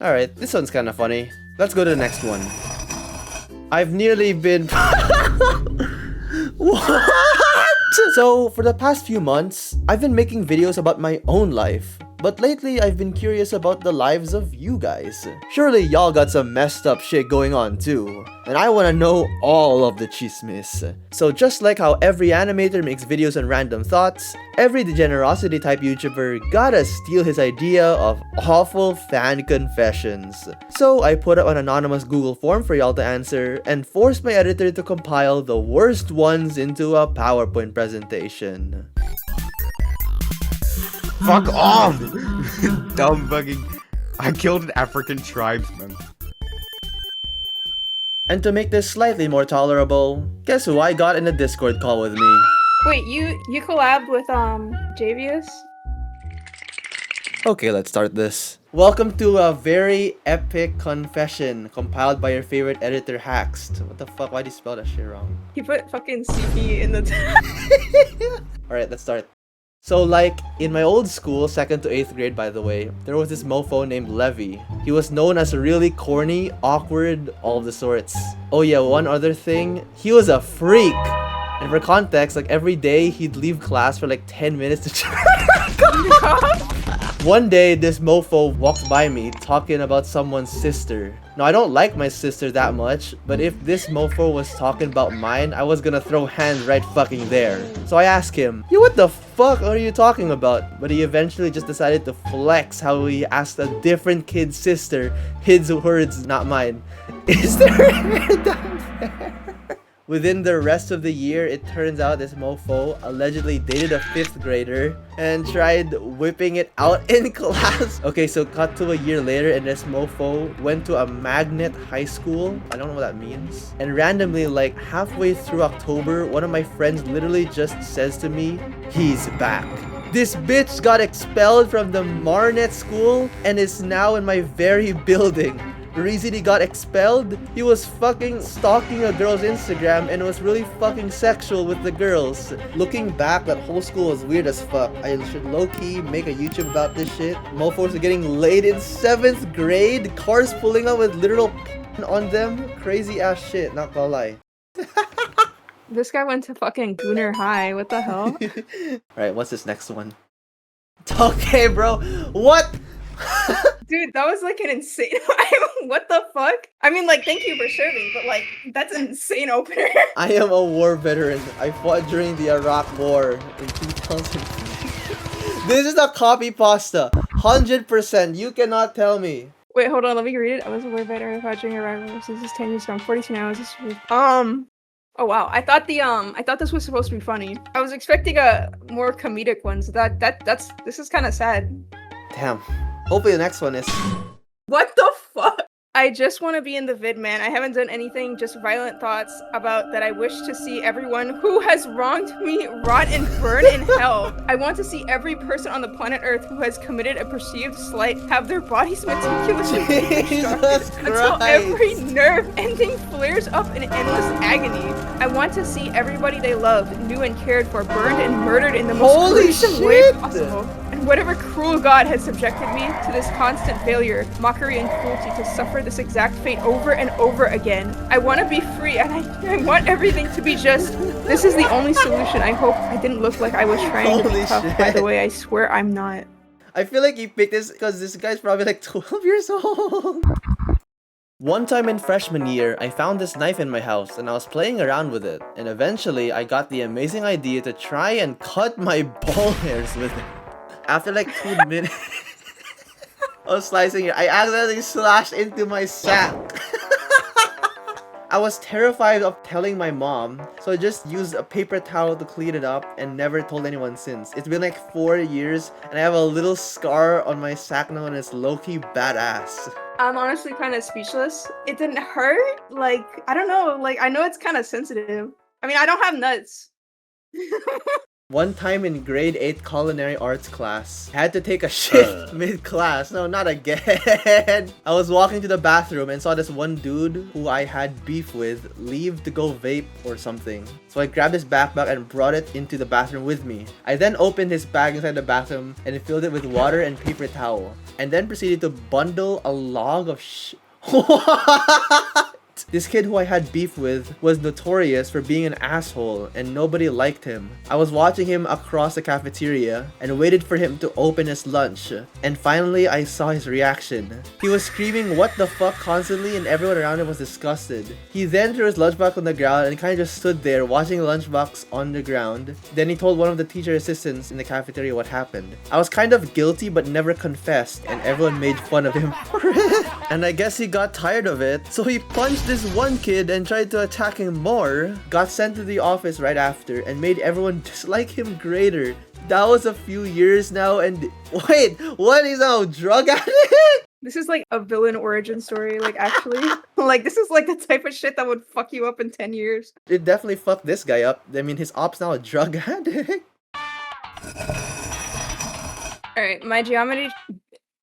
Alright, this one's kinda funny. Let's go to the next one. I've nearly been... What? So, for the past few months, I've been making videos about my own life. But lately, I've been curious about the lives of you guys. Surely y'all got some messed up shit going on too. And I wanna know all of the chismis. So just like how every animator makes videos on random thoughts, every degenerosity type YouTuber gotta steal his idea of awful fan confessions. So I put up an anonymous Google form for y'all to answer and forced my editor to compile the worst ones into a PowerPoint presentation. Fuck off! Dumb fucking... I killed an African tribesman. And to make this slightly more tolerable, guess who I got in a Discord call with me? Wait, you collabed with Javius? Okay, let's start this. Welcome to a very epic confession compiled by your favorite editor, Haxed. What the fuck? Why'd you spell that shit wrong? He put fucking CP in the Alright, let's start. So like, in my old school, 2nd to 8th grade by the way, there was this mofo named Levy. He was known as really corny, awkward, all of the sorts. Oh yeah, one other thing, he was a freak! And for context, like every day, he'd leave class for like 10 minutes to check. One day, this mofo walked by me talking about someone's sister. Now, I don't like my sister that much, but if this mofo was talking about mine, I was gonna throw hands right fucking there. So I asked him, "Yo, what the fuck are you talking about?" But he eventually just decided to flex how he asked a different kid's sister, his words, not mine, "Is there hair down there?" Within the rest of the year, it turns out this mofo allegedly dated a 5th grader and tried whipping it out in class. Okay, so cut to a year later and this mofo went to a magnet high school. I don't know what that means. And randomly, like halfway through October, one of my friends literally just says to me, "He's back." This bitch got expelled from the Marnet school and is now in my very building. The reason he got expelled? He was fucking stalking a girl's Instagram and was really fucking sexual with the girls. Looking back, that whole school was weird as fuck. I should low-key make a YouTube about this shit. Mofos are getting laid in 7th grade. Cars pulling up with literal on them. Crazy ass shit, not gonna lie. This guy went to fucking Gooner High. What the hell? Alright, what's this next one? Okay, bro. What? Dude, that was like an insane. What the fuck? I mean, like, thank you for serving, but like, that's an insane opener. I am a war veteran. I fought during the Iraq War in 2000. This is a copy pasta. 100%. You cannot tell me. Wait, hold on. Let me read it. I was a war veteran watching a rival. This is 10 years ago. I'm 42 now. Oh wow. I thought this was supposed to be funny. I was expecting a more comedic ones. This is kind of sad. Damn. Hopefully the next one is... What the fuck? I just want to be in the vid, man. I haven't done anything, just violent thoughts about that I wish to see everyone who has wronged me rot and burn in hell. I want to see every person on the planet Earth who has committed a perceived slight have their bodies meticulously deconstructed until every nerve ending flares up in endless agony. I want to see everybody they loved, knew and cared for burned and murdered in the most gruesome way possible. And whatever cruel god has subjected me to this constant failure, mockery, and cruelty to suffer this exact fate over and over again. I want to be free, and I want everything to be just. This is the only solution. I hope I didn't look like I was trying to be tough. Shit. By the way, I swear I'm not. I feel like he picked this because this guy's probably like 12 years old. One time in freshman year, I found this knife in my house and I was playing around with it. And eventually, I got the amazing idea to try and cut my ball hairs with it. After like 2 minutes of slicing it, I accidentally slashed into my sack. I was terrified of telling my mom, so I just used a paper towel to clean it up and never told anyone since. It's been like 4 years and I have a little scar on my sack now and it's low-key badass. I'm honestly kind of speechless. It didn't hurt. Like, I don't know. Like, I know it's kind of sensitive. I mean, I don't have nuts. One time in grade 8 culinary arts class, I had to take a shit mid-class. No, not again. I was walking to the bathroom and saw this one dude who I had beef with leave to go vape or something. So I grabbed his backpack and brought it into the bathroom with me. I then opened his bag inside the bathroom and filled it with water and paper towel. And then proceeded to bundle a log of What? This kid who I had beef with was notorious for being an asshole and nobody liked him. I was watching him across the cafeteria and waited for him to open his lunch. And finally I saw his reaction. He was screaming what the fuck constantly and everyone around him was disgusted. He then threw his lunchbox on the ground and kind of just stood there watching the lunchbox on the ground. Then he told one of the teacher assistants in the cafeteria what happened. I was kind of guilty but never confessed and everyone made fun of him for it. And I guess he got tired of it, so he punched this one kid and tried to attack him more, got sent to the office right after, and made everyone dislike him greater. That was a few years now, and wait, what is now drug addict? This is like a villain origin story, like actually. Like this is like the type of shit that would fuck you up in 10 years. It definitely fucked this guy up. I mean, his op's now a drug addict. Alright, my geometry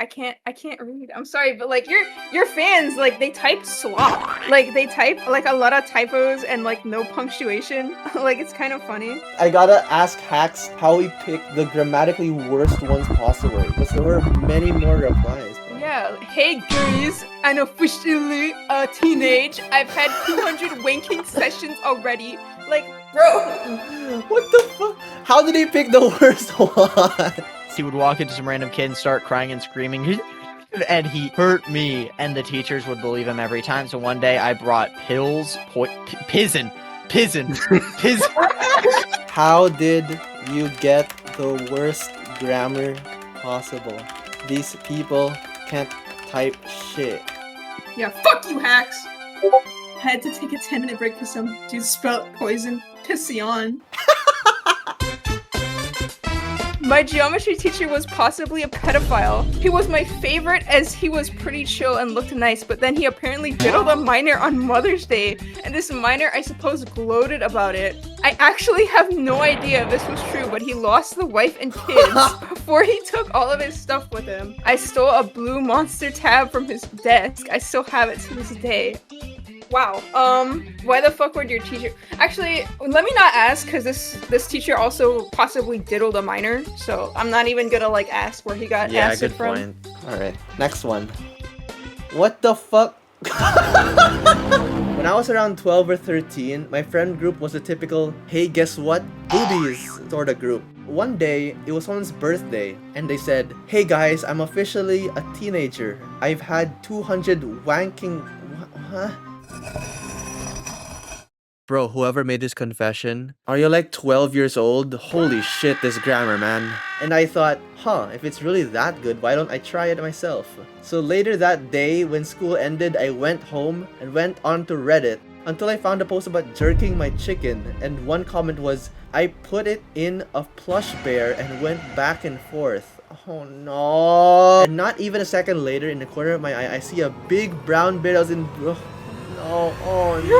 I can't read. I'm sorry, but like your fans, like they type slop. Like they type like a lot of typos and like no punctuation. Like it's kind of funny. I gotta ask Hacks how he picked the grammatically worst ones possible, because there were many more replies. Yeah, hey guys, I'm officially a teenage. I've had 200 wanking sessions already. Like, bro. What the fuck? How did he pick the worst one? He would walk into some random kid and start crying and screaming, and he hurt me, and the teachers would believe him every time. So one day I brought pills, pizzin. How did you get the worst grammar possible? These people can't type shit. Yeah, fuck you, Hacks. Had to take a 10-minute break because some dude spelled poison. Pissy on. My geometry teacher was possibly a pedophile. He was my favorite as he was pretty chill and looked nice, but then he apparently diddled a minor on Mother's Day, and this minor, I suppose, gloated about it. I actually have no idea if this was true, but he lost the wife and kids before he took all of his stuff with him. I stole a blue Monster tab from his desk. I still have it to this day. Wow. Why the fuck would your teacher... Actually, let me not ask, because this teacher also possibly diddled a minor, so I'm not even gonna, like, ask where he got acid from. Yeah, good point. Alright, next one. What the fuck? When I was around 12 or 13, my friend group was a typical, hey, guess what? Boobies sort of group. One day, it was someone's birthday, and they said, hey guys, I'm officially a teenager. I've had 200 wanking... Huh? Bro, whoever made this confession, are you like 12 years old? Holy shit, this grammar, man. And I thought, if it's really that good, why don't I try it myself? So later that day, when school ended, I went home and went onto Reddit until I found a post about jerking my chicken, and one comment was, I put it in a plush bear and went back and forth. Oh no. And not even a second later, in the corner of my eye, I see a big brown bear that was in... Oh, oh no.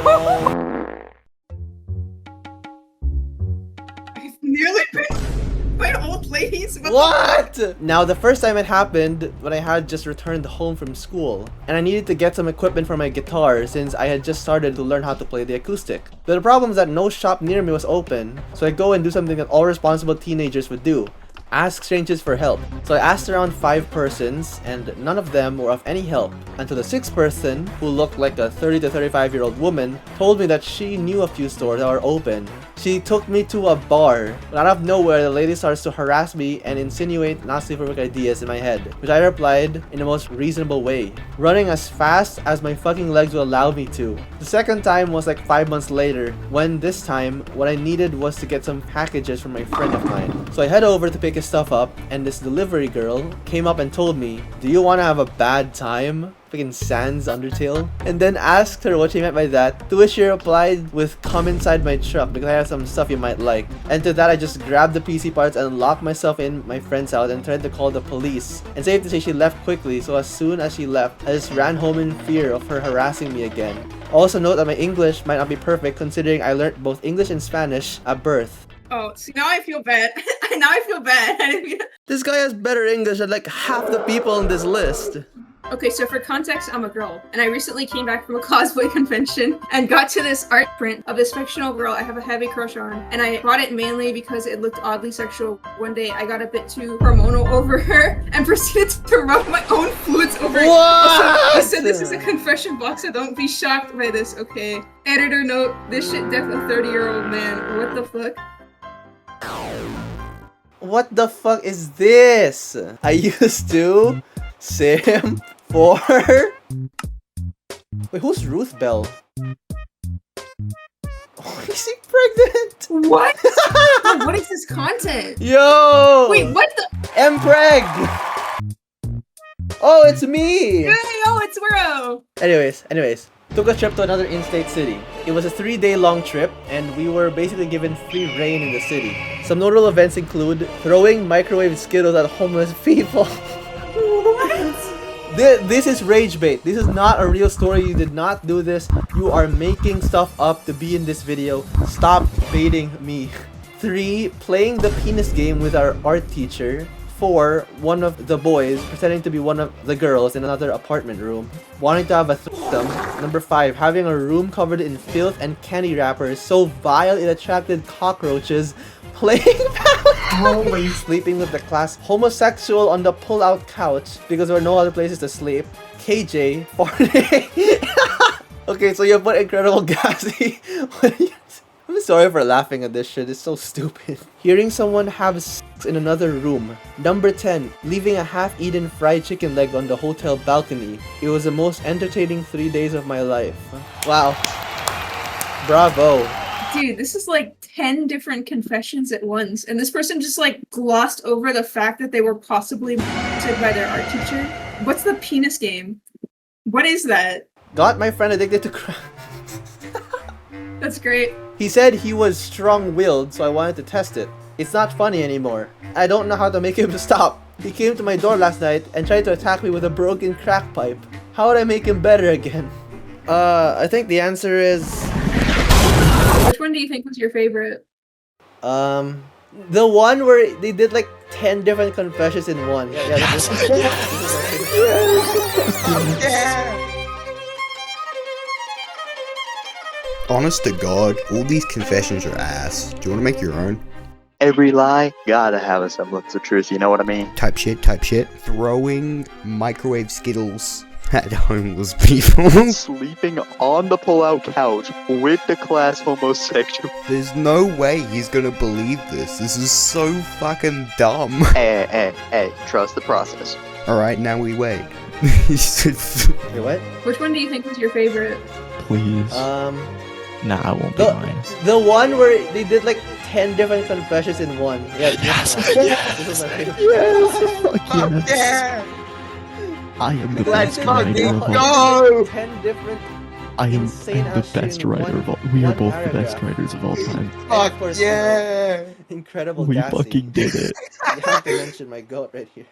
I've nearly been by old ladies. What? Now, the first time it happened when I had just returned home from school, and I needed to get some equipment for my guitar since I had just started to learn how to play the acoustic. But the problem is that no shop near me was open, so I go and do something that all responsible teenagers would do. Ask strangers for help. So I asked around 5 persons and none of them were of any help until the 6th person, who looked like a 30 to 35-year-old woman, told me that she knew a few stores that were open. She took me to a bar, but out of nowhere the lady starts to harass me and insinuate not safe for work ideas in my head, which I replied in the most reasonable way, running as fast as my fucking legs would allow me to. The second time was like 5 months later, when this time what I needed was to get some packages from my friend of mine. So I head over to pick his stuff up, and this delivery girl came up and told me, do you want to have a bad time? Freaking Sans Undertale. And then asked her what she meant by that, to which she replied with, come inside my truck because I have some stuff you might like. And to that I just grabbed the PC parts and locked myself in my friend's house and tried to call the police. And safe to say she left quickly, so as soon as she left, I just ran home in fear of her harassing me again. Also note that my English might not be perfect considering I learned both English and Spanish at birth. Oh, see, now I feel bad. Now I feel bad. This guy has better English than like half the people on this list. Okay, so for context, I'm a girl, and I recently came back from a cosplay convention and got to this art print of this fictional girl I have a heavy crush on, and I bought it mainly because it looked oddly sexual. One day, I got a bit too hormonal over her and proceeded to rub my own fluids over it. Also, I said this is a confession box, so don't be shocked by this, okay? Editor note, this shit def a 30-year-old man. What the fuck? What the fuck is this? I used to sim for... Wait, who's Ruth Bell? Oh, is he pregnant? What? What is this content? Yo! Wait, what the? Mpreg! Oh, it's me! Hey, oh, it's Whirow! Anyways. Took a trip to another in-state city. It was a 3-day-long trip, and we were basically given free reign in the city. Some notable events include throwing microwave Skittles at homeless people. What? This is rage bait. This is not a real story. You did not do this. You are making stuff up to be in this video. Stop baiting me. 3. Playing the penis game with our art teacher. 4. One of the boys pretending to be one of the girls in another apartment room. Wanting to have a threesome. Number 5. Having a room covered in filth and candy wrappers so vile it attracted cockroaches. Playing Holy sleeping with the class. Homosexual on the pull-out couch because there were no other places to sleep. KJ farting. Okay, so you put Incredible Gassy. I'm sorry for laughing at this shit, it's so stupid. Hearing someone have sex in another room. Number 10. Leaving a half-eaten fried chicken leg on the hotel balcony. It was the most entertaining 3 days of my life. Wow. Bravo. Dude, this is like 10 different confessions at once, and this person just like glossed over the fact that they were possibly molested by their art teacher. What's the penis game? What is that? Got my friend addicted to crack. That's great. He said he was strong-willed, so I wanted to test it. It's not funny anymore. I don't know how to make him stop. He came to my door last night and tried to attack me with a broken crack pipe. How would I make him better again? I think the answer is... Which one do you think was your favorite? The one where they did like 10 different confessions in one. Yeah, this is Honest to God, all these confessions are ass. Do you want to make your own? Every lie gotta have a semblance of truth, you know what I mean? Type shit. Throwing microwave Skittles at homeless people. Sleeping on the pull-out couch with the class homosexual. There's no way he's gonna believe this. This is so fucking dumb. Hey, trust the process. Alright, now we wait. Wait, what? Which one do you think was your favorite? Please. Nah, I won't be mine. The one where they did like 10 different confessions in one. Yeah, Yes. this is my favorite. Fuck yes. I am the Let's best writer of all. go! 10 different. I am insane the ass shit best in writer one- of all. We are one both the best paragraph. writers of all time. And of course, yeah! Incredible We Gassy. fucking did it. You have to mention my goat right here.